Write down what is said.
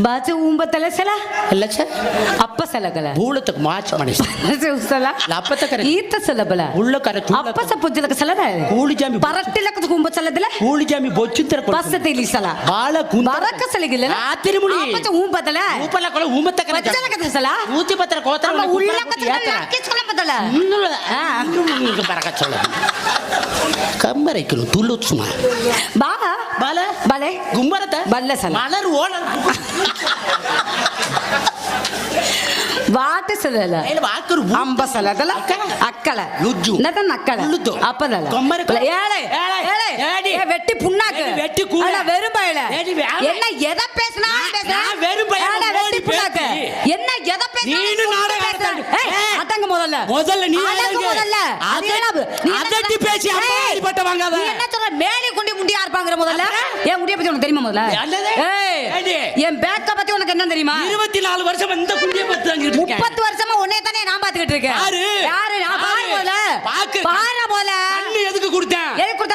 बाचे उंबतला चला लक्ष अप्प सलगला भूळतक माच मणिस चला लापत करे ईत चलबला उल्ल करे अप्प सपुजलक चलदा ಕೂಳಿ ಜಾಮಿ ಪರಟ್ಟಿಲಕ ಕುಂಬ ಚಲದಲ ಕೂಳಿ ಜಾಮಿ ಬೊಚ್ಚಿಂತರ ಪಸ್ಸ ತೆಲಿಸಲ ಬಾಳ ಕುಂದ ಬರಕ ಸಲಗಿಲ್ಲ ಆತಿರಿ ಮುಳಿ ಅಪ್ಪಚ ಉಂಬದಲ ಉಪಲ ಕೊಳ ಉಂಬತ ಕರ ಚಲಕ ಸಲ ಊತಿ ಪತ್ರ ಕೋತರ ಉಳ್ಳಕ ಕಿಸ್ಕಲ ಬದಲ ಬರಕ ಚಲ ಕಮ್ಮರೈಕಲು ತುಲ್ಲು ಸುಮ ಬಾ ಬಾಲ ಬಾಲೆ ಗುಮ್ಮರತ ಬಲ್ಲ ಸಲ ಮಲರ್ ಓಣ ವಾಟ ಸಲಲ ಇಲ್ಲ ವಾಕರು ಅಂಬ ಸಲದಲ ಅಕ್ಕಲ ನುಜ್ಜು ನದನ ಅಕ್ಕಲ ಉಳ್ಳುದು ಅಪ್ಪದಲ கொம்மர ஏளே ஏளே ஏடி வெட்டி புண்ணாக்கு வெட்டி கூட அட வெறும்பையில ஏடி என்ன எத பேசினா நான் வெறும்பையில அட வெட்டி புண்ணாக்கு என்ன எத பேசினா நீ நாடகம் ஏய் அடங்க முதல்ல நீ அடங்க முதல்ல அதட்டி பேசி அம்மா அடிபட்ட வாங்காத நீ என்ன சொல்ற மேலே கொண்டு முண்டியா இருப்பாங்கற முதல்ல ஏன் முடிய பத்தி உனக்கு தெரியுமா முதல்ல ஏய் என் பேக்க பத்தி உனக்கு என்ன தெரியுமா 24 வருஷம் இந்த குண்டிய பத்தி தாங்கிட்டு இருக்கேன் 30 வருஷமா உன்னை தானே நான் பாத்துக்கிட்டு இருக்கேன் யாரு யாரு நான் பாரு முதல்ல பாக்கு பாரு முதல்ல தண்ணி எதுக்கு கொடுத்தேன் எதுக்கு கொடுத்த